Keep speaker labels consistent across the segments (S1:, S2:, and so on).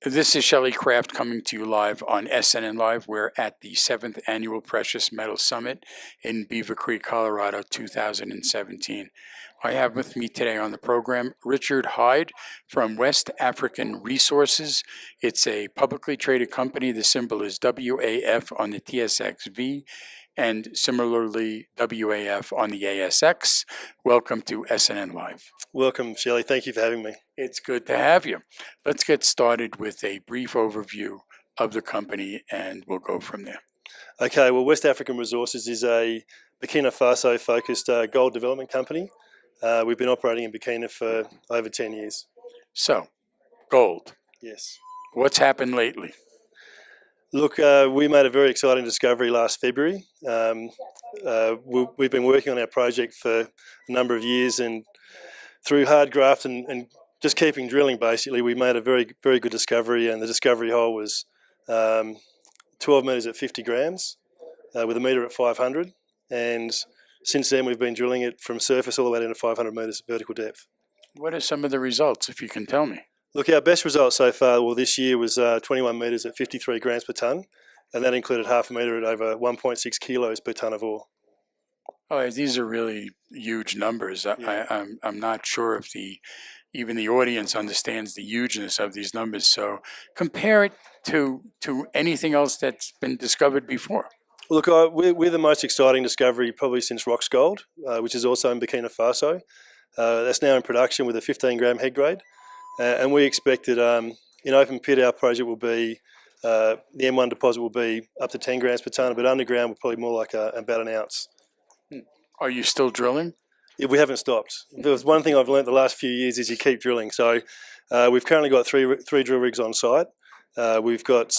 S1: This is Shelley Craft coming to you live on SNN Live. We're at the 7th Annual Precious Metals Summit in Beaver Creek, Colorado, 2017. I have with me today on the program Richard Hyde from West African Resources. It's a publicly traded company. The symbol is WAF on the TSXV and similarly WAF on the ASX. Welcome to SNN Live.
S2: Welcome, Shelley. Thank you for having me.
S1: It's good to have you. Let's get started with a brief overview of the company and we'll go from there.
S2: Okay, well, West African Resources is a Burkina Faso-focused gold development company. We've been operating in Burkina for over 10 years.
S1: So, gold.
S2: Yes.
S1: What's happened lately?
S2: Look, we made a very exciting discovery last February. We've been working on our project for a number of years, and through hard graft and just keeping drilling, basically, we made a very, very good discovery, and the discovery hole was 12 metres at 50 grams with a metre at 500, and since then we've been drilling it from surface all the way down to 500 metres vertical depth.
S1: What are some of the results, if you can tell me?
S2: Look, our best result so far, well, this year was 21 metres at 53 grams per tonne, and that included half a metre at over 1.6 kilos per tonne of ore.
S1: Oh, these are really huge numbers.
S2: Yeah.
S1: I'm not sure if even the audience understands the hugeness of these numbers. So compare it to anything else that's been discovered before.
S2: Look, we're the most exciting discovery probably since Rox Gold, which is also in Burkina Faso. That's now in production with a 15 gram head grade. And we expect that in open pit our project will be, the M1 deposit will be up to 10 grams per tonne, but underground will probably more like about an ounce.
S1: Are you still drilling?
S2: Yeah, we haven't stopped. There's one thing I've learned the last few years is you keep drilling. So we've currently got three drill rigs on site. We've got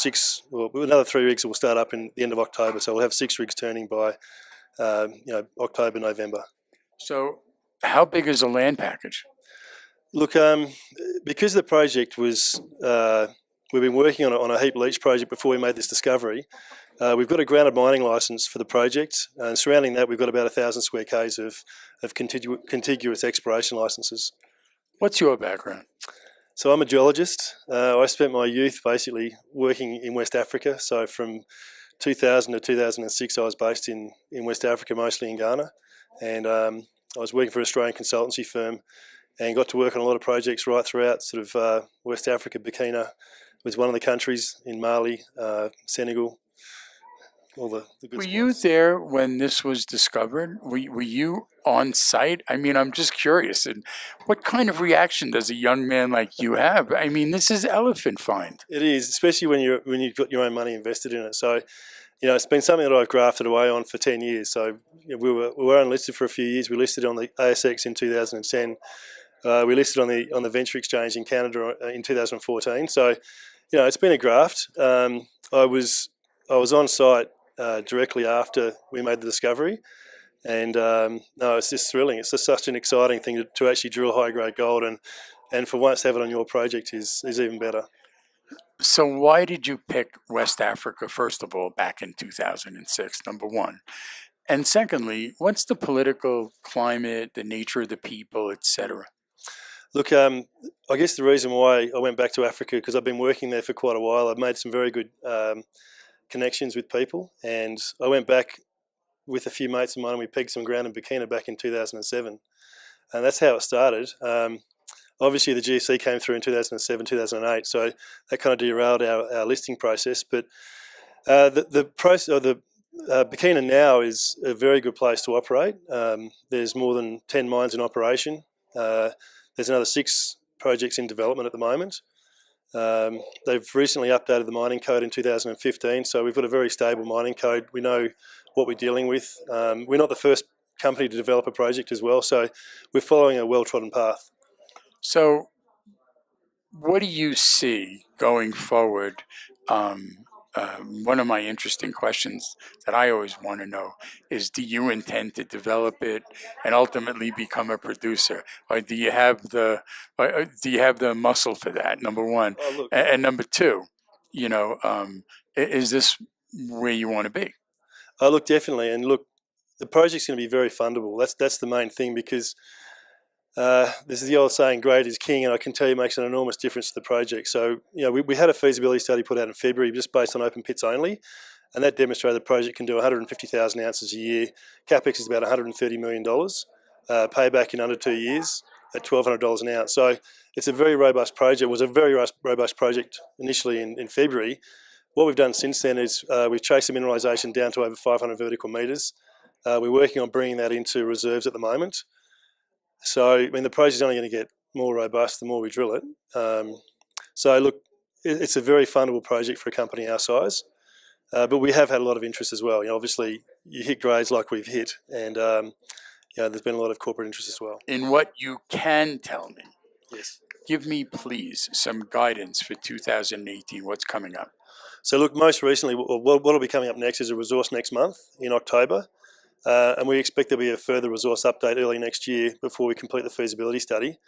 S2: another 3 rigs that will start up in the end of October. So we'll have 6 rigs turning by October, November.
S1: So how big is the land package?
S2: Look, because the project was, we've been working on a heap leach project before we made this discovery. We've got a grounded mining licence for the project, and surrounding that we've got about 1,000 square k's of contiguous exploration licences.
S1: What's your background?
S2: So I'm a geologist. I spent my youth basically working in West Africa. So from 2000 to 2006 I was based in West Africa, mostly in Ghana, and I was working for an Australian consultancy firm and got to work on a lot of projects right throughout sort of West Africa. Burkina was one of the countries, in Mali, Senegal, all the good
S1: Were
S2: spots.
S1: you there when this was discovered? Were you on site? I mean, I'm just curious. And what kind of reaction does a young man like you have? I mean, this is elephant find.
S2: It is, especially when you've got your own money invested in it. So, it's been something that I've grafted away on for 10 years. So we were unlisted for a few years. We listed on the ASX in 2010. We listed on the Venture Exchange in Canada in 2014. So, it's been a graft. I was on site directly after we made the discovery, and it's just thrilling. It's just such an exciting thing to actually drill high grade gold, and for once have it on your project is even better.
S1: So why did you pick West Africa, first of all, back in 2006, number one? And secondly, what's the political climate, the nature of the people, etc.?
S2: Look, I guess the reason why I went back to Africa, because I've been working there for quite a while. I've made some very good connections with people, and I went back with a few mates of mine and we pegged some ground in Burkina back in 2007, and that's how it started. Obviously the GFC came through in 2007, 2008, so that kind of derailed our listing process, but Burkina now is a very good place to operate. There's more than 10 mines in operation. There's another 6 projects in development at the moment. They've recently updated the mining code in 2015, so we've got a very stable mining code. We know what we're dealing with. We're not the first company to develop a project as well, so we're following a well-trodden path.
S1: So what do you see going forward? One of my interesting questions that I always want to know is, do you intend to develop it and ultimately become a producer, or do you have the muscle for that? Number one, and number two, is this where you want to be?
S2: Look, definitely, and look, the project's going to be very fundable. That's the main thing, because This is the old saying, grade is king, and I can tell you it makes an enormous difference to the project. So, we had a feasibility study put out in February just based on open pits only, and that demonstrated the project can do 150,000 ounces a year. CapEx is about $130 million, payback in under 2 years at $1,200 an ounce. So it's a very robust project. It was a very robust project initially in February. What we've done since then is we've chased the mineralisation down to over 500 vertical metres. We're working on bringing that into reserves at the moment. So, the project is only going to get more robust the more we drill it. So, look, it's a very fundable project for a company our size, but we have had a lot of interest as well. Obviously, you hit grades like we've hit, and there's been a lot of corporate interest as well.
S1: In what you can tell me,
S2: Yes.
S1: give me, please, some guidance for 2018. What's coming up?
S2: So, look, most recently, what will be coming up next is a resource next month in October. And we expect there'll be a further resource update early next year before we complete the feasibility study.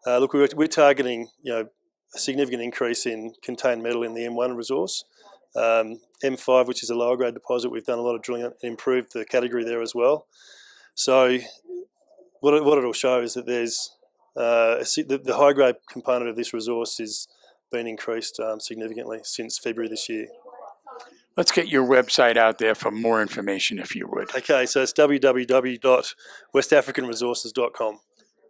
S2: Look, we're targeting a significant increase in contained metal in the M1 resource. M5, which is a lower grade deposit, we've done a lot of drilling and improved the category there as well. So what it'll show is that there's the high grade component of this resource has been increased significantly since February this year.
S1: Let's get your website out there for more information, if you would.
S2: Okay, so it's www.westafricanresources.com.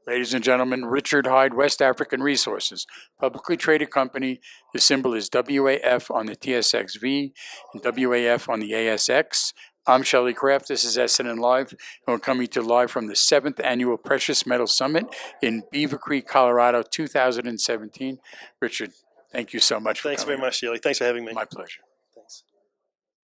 S1: Ladies and gentlemen, Richard Hyde, West African Resources, publicly traded company. The symbol is WAF on the TSXV and WAF on the ASX. I'm Shelley Craft. This is SNN Live, and we're coming to live from the 7th Annual Precious Metal Summit in Beaver Creek, Colorado, 2017. Richard, thank you so much for coming.
S2: Thanks very much, Shelley. Thanks for having me.
S1: My pleasure.